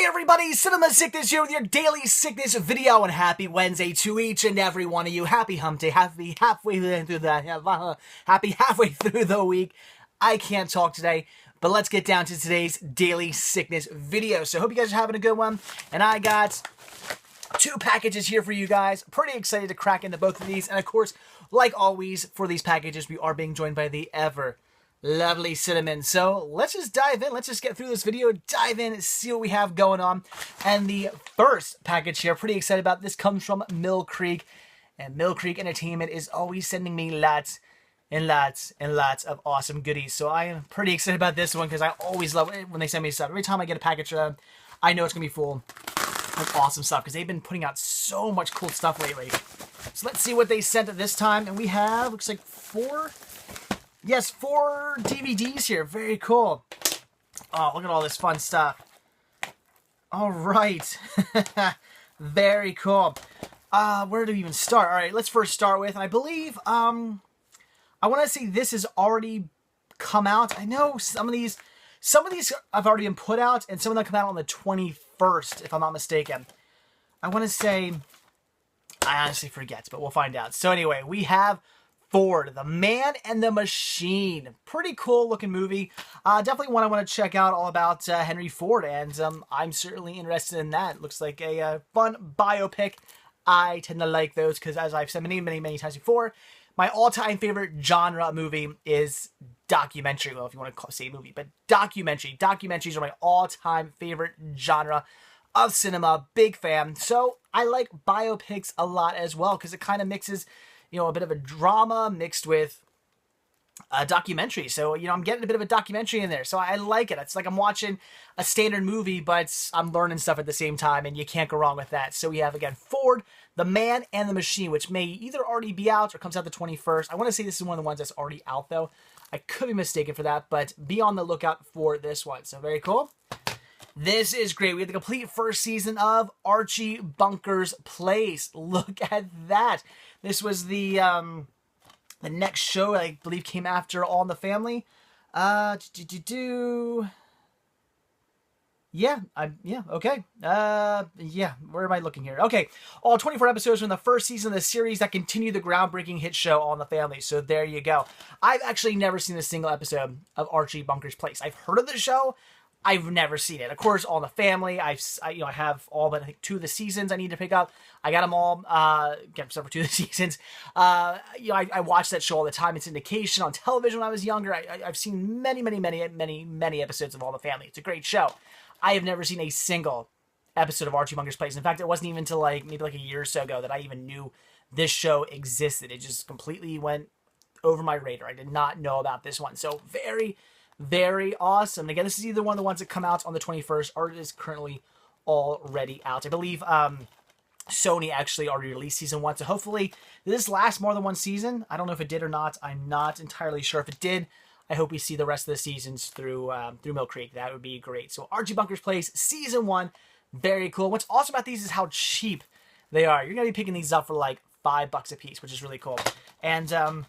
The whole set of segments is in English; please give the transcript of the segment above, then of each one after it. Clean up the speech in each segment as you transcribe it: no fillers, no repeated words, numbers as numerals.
Hey everybody, Cinema Sickness here with your daily sickness video, and happy Wednesday to each and every one of you. Happy hump day, happy halfway through the week. I can't talk today, but let's get down to today's daily sickness video. So hope you guys are having a good one, and I got two packages here for you guys. Pretty excited to crack into both of these, and of course, like always, for these packages, we are being joined by the ever lovely Cinnamon. So let's just dive in. Let's just get through this video, dive in, see what we have going on. And the first package here, pretty excited about this, comes from Mill Creek. And Mill Creek Entertainment is always sending me lots and lots and lots of awesome goodies. So I am pretty excited about this one because I always love it when they send me stuff. Every time I get a package from them, I know it's going to be full of awesome stuff because they've been putting out so much cool stuff lately. So let's see what they sent at this time. And we have, looks like four DVDs here. Very cool. Oh, look at all this fun stuff. All right. Very cool. Where do we even start? All right, let's first start with, I believe, I want to say this has already come out. I know some of these have already been put out, and some of them come out on the 21st, if I'm not mistaken. I want to say, I honestly forget, but we'll find out. So anyway, we have Ford, The Man and the Machine. Pretty cool looking movie. Definitely one I want to check out, all about Henry Ford, and I'm certainly interested in that. Looks like a fun biopic. I tend to like those because, as I've said many times before, my all-time favorite genre movie is documentary. Well, if you want to say movie, but documentary. Documentaries are my all-time favorite genre of cinema. Big fan. So I like biopics a lot as well because it kind of mixes, you know, a bit of a drama mixed with a documentary. So, you know, I'm getting a bit of a documentary in there. So I like it. It's like I'm watching a standard movie, but I'm learning stuff at the same time, and you can't go wrong with that. So we have, again, Ford, The Man and the Machine, which may either already be out or comes out the 21st. I want to say this is one of the ones that's already out, though. I could be mistaken for that, but be on the lookout for this one. So very cool. This is great. We have the complete first season of Archie Bunker's Place. Look at that. This was the next show I believe came after All in the Family. Yeah, okay. Yeah, where am I looking here? Okay, all 24 episodes from the first season of the series that continue the groundbreaking hit show All in the Family. So there you go. I've actually never seen a single episode of Archie Bunker's Place. I've heard of the show. I've never seen it. Of course, All in the Family. I have all but I think 2 of the seasons I need to pick up. I got them all. Except for 2 of the seasons. I watch that show all the time. It's syndication on television when I was younger. I've seen many episodes of All in the Family. It's a great show. I have never seen a single episode of Archie Bunker's Place. In fact, it wasn't even until maybe a year or so ago that I even knew this show existed. It just completely went over my radar. I did not know about this one. So very awesome. Again, this is either one of the ones that come out on the 21st or it is currently already out. I believe Sony actually already released season 1, so hopefully this lasts more than one season. I don't know if it did or not. I'm not entirely sure. If it did, I hope we see the rest of the seasons through Mill Creek. That would be great. So Archie Bunker's Place, season 1, very cool. What's awesome about these is how cheap they are. You're going to be picking these up for like $5 a piece, which is really cool. And I'm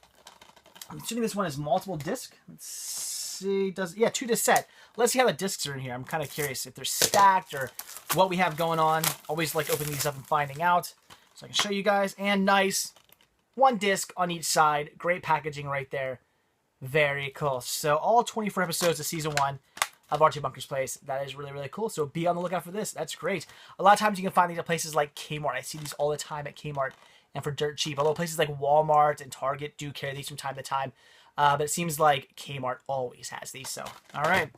assuming this one is multiple disc. Let's see, 2 disc set. Let's see how the discs are in here. I'm kind of curious if they're stacked or what we have going on. Always like opening these up and finding out. So I can show you guys. And nice, 1 disc on each side. Great packaging right there. Very cool. So all 24 episodes of season 1 of Archie Bunker's Place. That is really cool. So be on the lookout for this. That's great. A lot of times you can find these at places like Kmart. I see these all the time at Kmart and for dirt cheap. Although places like Walmart and Target do carry these from time to time. But it seems like Kmart always has these. So, all right.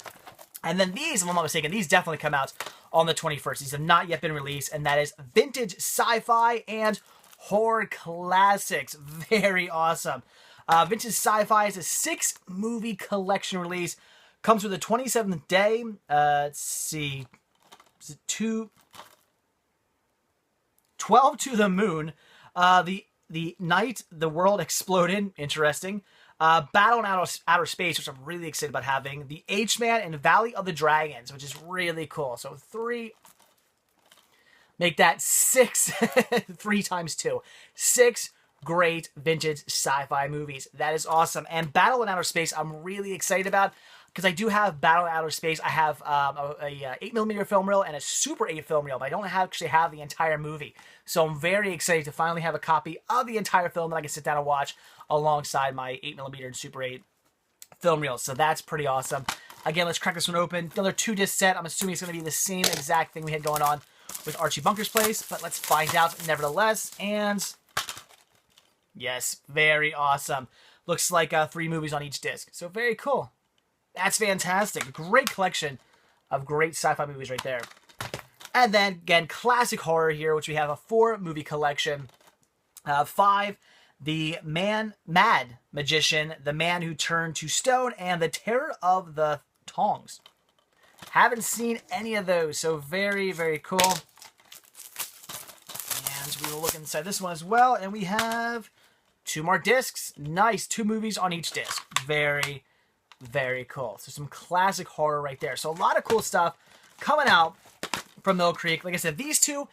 And then these, if I'm not mistaken, these definitely come out on the 21st. These have not yet been released. And that is Vintage Sci-Fi and Horror Classics. Very awesome. Vintage Sci-Fi is a 6-movie collection release. Comes with a 27th day. Let's see. Is it 12 to the Moon. The Night the World Exploded. Interesting. Battle in Outer Space, which I'm really excited about having. The H-Man and Valley of the Dragons, which is really cool. So 3... Make that 6. 3 times 2. 6 great vintage sci-fi movies. That is awesome. And Battle in Outer Space, I'm really excited about. because I do have Battle in Outer Space. I have a 8mm film reel and a Super 8 film reel, but I don't actually have the entire movie. So I'm very excited to finally have a copy of the entire film that I can sit down and watch alongside my 8mm and Super 8 film reels. So that's pretty awesome. Again, let's crack this one open. Another 2-disc set. I'm assuming it's going to be the same exact thing we had going on with Archie Bunker's Place, but let's find out nevertheless. And yes, very awesome. Looks like 3 movies on each disc. So very cool. That's fantastic. Great collection of great sci-fi movies right there. And then, again, classic horror here, which we have a 4-movie collection. 5, The Mad Magician, The Man Who Turned to Stone, and The Terror of the Tongs. Haven't seen any of those, so very, very cool. And we will look inside this one as well, and we have 2 more discs. Nice, 2 movies on each disc. Very, very cool. So some classic horror right there. So a lot of cool stuff coming out from Mill Creek. Like I said, these 2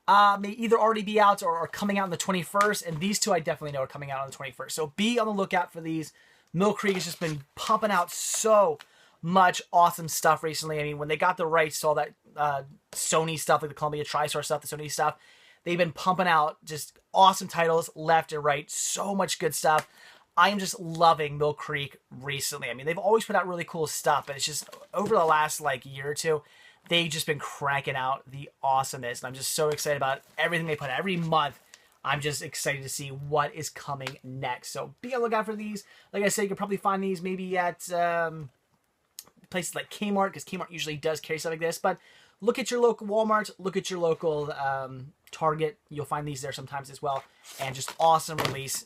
may either already be out or are coming out on the 21st, and these 2 I definitely know are coming out on the 21st. So be on the lookout for these. Mill Creek has just been pumping out so much awesome stuff recently. I mean, when they got the rights to all that Sony stuff, like the Columbia TriStar stuff, the Sony stuff, they've been pumping out just awesome titles left and right. So much good stuff. I am just loving Mill Creek recently. I mean, they've always put out really cool stuff, but it's just over the last year or 2, they've just been cranking out the awesomeness. And I'm just so excited about everything they put out. Every month, I'm just excited to see what is coming next. So be on the lookout for these. Like I said, you can probably find these maybe at places like Kmart, because Kmart usually does carry stuff like this. But look at your local Walmart, look at your local Target. You'll find these there sometimes as well. And just awesome releases.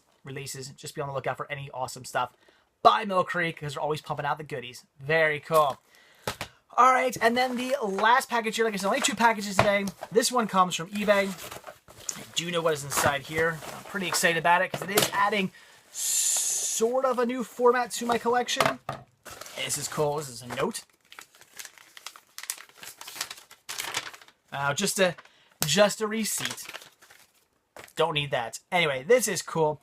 Just be on the lookout for any awesome stuff by Mill Creek, because they're always pumping out the goodies. Very cool. All right, and then the last package here, like I said, only 2 packages today. This one comes from eBay. I do know what is inside here. I'm pretty excited about it because it is adding sort of a new format to my collection. This is cool. This is a note. Just a receipt. Don't need that. Anyway, this is cool.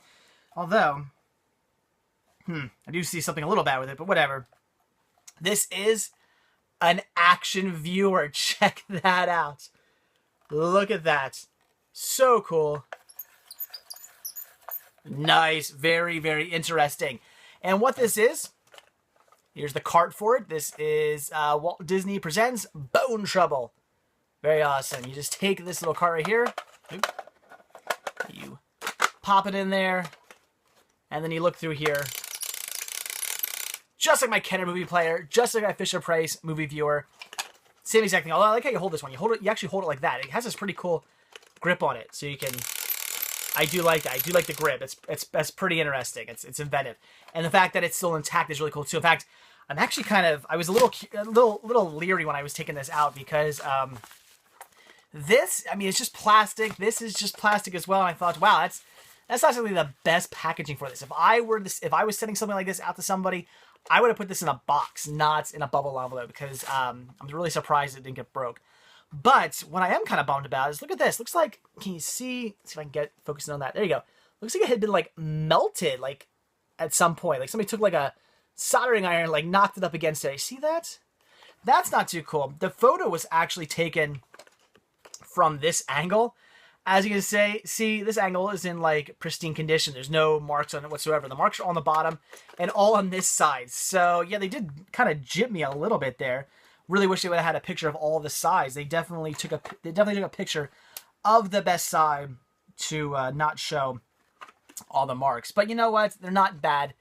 Although, I do see something a little bad with it, but whatever. This is an action viewer. Check that out. Look at that. So cool. Nice. Very, very interesting. And what this is, here's the cart for it. This is Walt Disney Presents Bone Trouble. Very awesome. You just take this little cart right here. You pop it in there. And then you look through here. Just like my Kenner movie player. Just like my Fisher-Price movie viewer. Same exact thing. Although I like how you hold this one. You actually hold it like that. It has this pretty cool grip on it. So you can... I do like that. I do like the grip. It's pretty interesting. It's inventive. And the fact that it's still intact is really cool too. In fact, I'm actually I was a little leery when I was taking this out because this, I mean, it's just plastic. This is just plastic as well. And I thought, wow, that's not really the best packaging for this. If I was sending something like this out to somebody, I would have put this in a box, not in a bubble envelope, because I'm really surprised it didn't get broke. But what I am kind of bummed about is, look at this. Looks like, can you see? Let's see if I can get focusing on that. There you go. Looks like it had been melted at some point. Like somebody took a soldering iron, knocked it up against it. You see that? That's not too cool. The photo was actually taken from this angle. As you can see, this angle is in pristine condition. There's no marks on it whatsoever. The marks are on the bottom and all on this side. So yeah, they did kind of jip me a little bit there. Really wish they would have had a picture of all the sides. They definitely took a picture of the best side to not show all the marks. But you know what? They're not bad,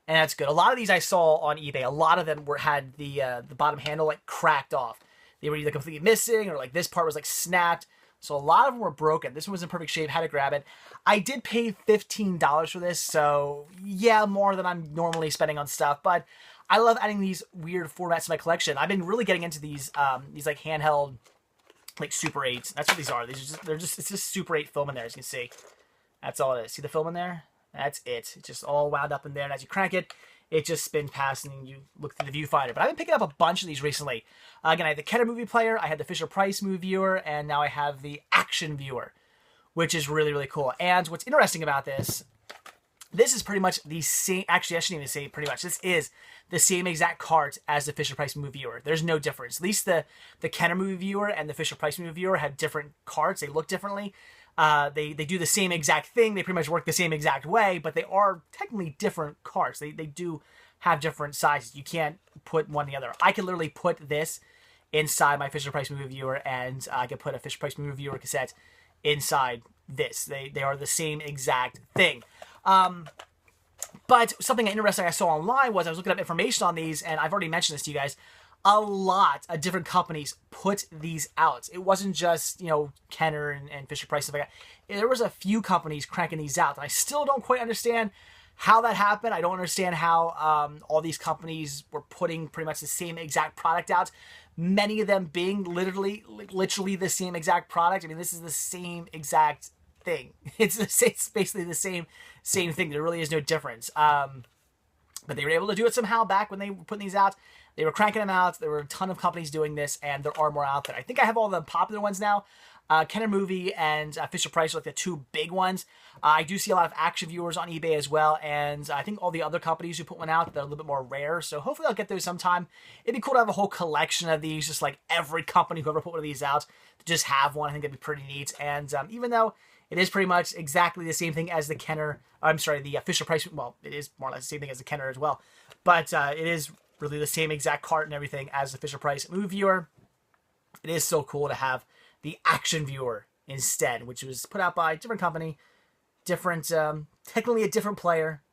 and that's good. A lot of these I saw on eBay. A lot of them had the bottom handle cracked off. They were either completely missing or this part was snapped. So a lot of them were broken. This one was in perfect shape. Had to grab it. I did pay $15 for this, so yeah, more than I'm normally spending on stuff. But I love adding these weird formats to my collection. I've been really getting into these handheld Super 8s. That's what these are. It's just Super 8 film in there, as you can see. That's all it is. See the film in there? That's it. It's just all wound up in there, and as you crank it, it just spins past and you look through the viewfinder. But I've been picking up a bunch of these recently. Again, I had the Kenner movie player, I had the Fisher-Price movie viewer, and now I have the action viewer, which is really, really cool. And what's interesting about this This is pretty much the same. Actually, I shouldn't even say pretty much. This is the same exact cart as the Fisher-Price movie viewer. There's no difference. At least the Kenner movie viewer and the Fisher-Price movie viewer had different carts. They look differently. They do the same exact thing. They pretty much work the same exact way, but they are technically different carts. They do have different sizes. You can't put one or the other. I can literally put this inside my Fisher-Price movie viewer, and I can put a Fisher-Price movie viewer cassette inside this. They are the same exact thing. But something interesting I saw online was I was looking up information on these, and I've already mentioned this to you guys. A lot of different companies put these out. It wasn't just, Kenner and Fisher-Price, stuff like that. There was a few companies cranking these out, and I still don't quite understand how that happened. I don't understand how all these companies were putting pretty much the same exact product out. Many of them being literally the same exact product. I mean, this is the same exact thing. It's basically the same thing. There really is no difference. But they were able to do it somehow back when they were putting these out. They were cranking them out. There were a ton of companies doing this, and there are more out there. I think I have all the popular ones now. Kenner Movie and Fisher-Price are like the two big ones. I do see a lot of action viewers on eBay as well, and I think all the other companies who put one out, they're a little bit more rare, so hopefully I'll get those sometime. It'd be cool to have a whole collection of these, just like every company who ever put one of these out, to just have one. I think that'd be pretty neat, and even though it is pretty much exactly the same thing as the the Fisher-Price, well, it is more or less the same thing as the Kenner as well, but it is really the same exact cart and everything as the Fisher-Price movie viewer. It is so cool to have the action viewer instead, which was put out by a different company, technically a different player,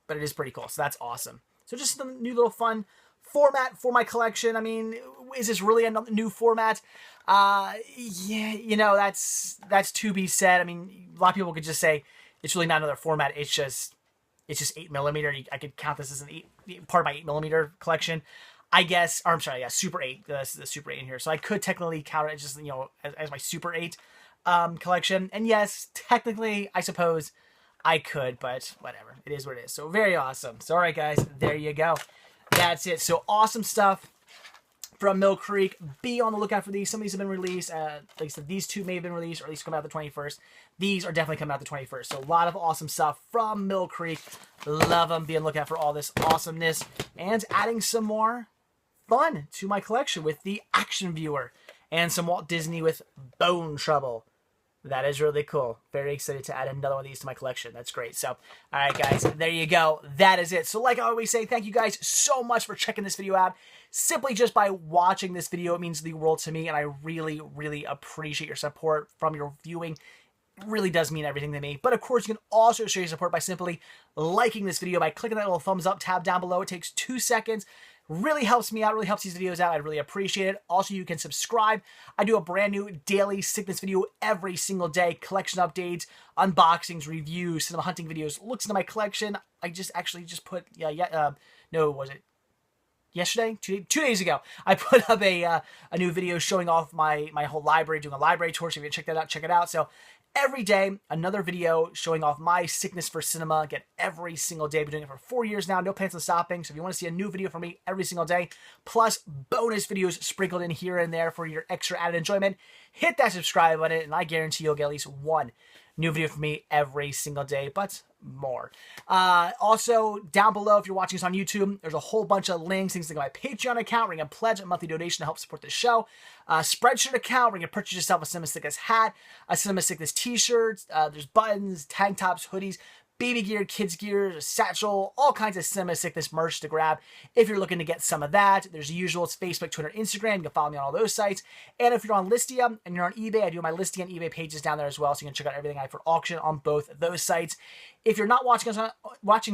but it is pretty cool. So that's awesome. So just a new little fun format for my collection. I mean, is this really a new format? Yeah, that's to be said. I mean, a lot of people could just say it's really not another format. It's just 8mm. I could count this as part of my 8mm collection, I guess. Or I'm sorry, yeah, Super 8. The Super 8 in here. So I could technically count it just, as my Super 8 collection. And yes, technically, I suppose I could, but whatever. It is what it is. So very awesome. So all right, guys, there you go. That's it. So awesome stuff from Mill Creek. Be on the lookout for these. Some of these have been released. Like I said, these two may have been released, or at least come out the 21st. These are definitely coming out the 21st. So a lot of awesome stuff from Mill Creek. Love them. Be on the lookout for all this awesomeness. And adding some more fun to my collection with the Action Viewer. And some Walt Disney with Bone Trouble. That is really cool. Very excited to add another one of these to my collection. That's great. So, all right, guys, there you go. That is it. So like I always say, thank you guys so much for checking this video out. Simply just by watching this video, it means the world to me, and I really, really appreciate your support from your viewing. It really does mean everything to me. But of course, you can also show your support by simply liking this video by clicking that little thumbs up tab down below. It takes 2 seconds. Really helps me out, really helps these videos out. I'd really appreciate it. Also, you can subscribe. I do a brand new daily sickness video every single day. Collection updates, unboxings, reviews, cinema hunting videos, looks into my collection. I just put, was it yesterday? 2 days ago, I put up a new video showing off my whole library, doing a library tour. So if you check that out, check it out. So every day, another video showing off my sickness for cinema. Get every single day. I've been doing it for 4 years now. No plans on stopping. So if you want to see a new video from me every single day, plus bonus videos sprinkled in here and there for your extra added enjoyment, hit that subscribe button, and I guarantee you'll get at least one new video from me every single day, but more. Also, down below, if you're watching this on YouTube, there's a whole bunch of links, things like my Patreon account, where you can pledge a monthly donation to help support the show. Spreadshirt account, where you can purchase yourself a Cinema Sickness hat, a Cinema Sickness t-shirt. There's buttons, tank tops, hoodies, baby gear, kids gear, a satchel, all kinds of Cinema Sickness merch to grab if you're looking to get some of that. There's the usual. It's Facebook, Twitter, Instagram. You can follow me on all those sites. And if you're on Listia and you're on eBay, I do my Listia and eBay pages down there as well, so you can check out everything I have for auction on both of those sites. If you're not watching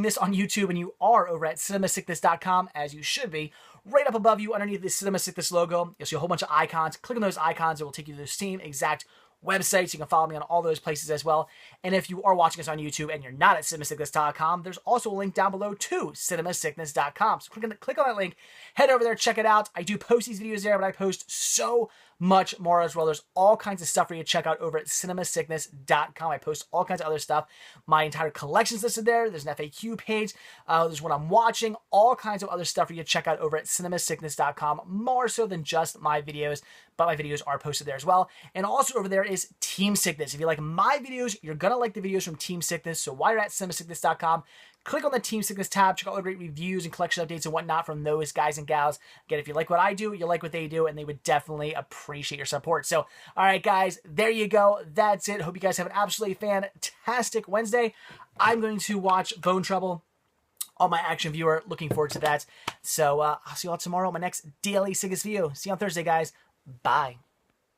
this on YouTube and you are over at cinemasickness.com, as you should be, right up above you underneath the Cinema Sickness logo, you'll see a whole bunch of icons. Click on those icons. It will take you to the same exact websites. You can follow me on all those places as well. And if you are watching us on YouTube and you're not at cinemasickness.com, there's also a link down below to cinemasickness.com. So click on that link, head over there, check it out. I do post these videos there, but I post so much more as well. There's all kinds of stuff for you to check out over at cinemasickness.com. I post all kinds of other stuff. My entire collection's listed there. There's an FAQ page. There's what I'm watching. All kinds of other stuff for you to check out over at cinemasickness.com, more so than just my videos, but my videos are posted there as well. And also over there is Team Sickness. If you like my videos, you're going to like the videos from Team Sickness. So while you're at cinemasickness.com, click on the Team Sickness tab, check out all the great reviews and collection updates and whatnot from those guys and gals. Again, if you like what I do, you like what they do, and they would definitely appreciate your support. So, all right, guys, there you go. That's it. Hope you guys have an absolutely fantastic Wednesday. I'm going to watch Bone Trouble on my Action Viewer. Looking forward to that. So, I'll see you all tomorrow on my next daily Sickest View. See you on Thursday, guys. Bye.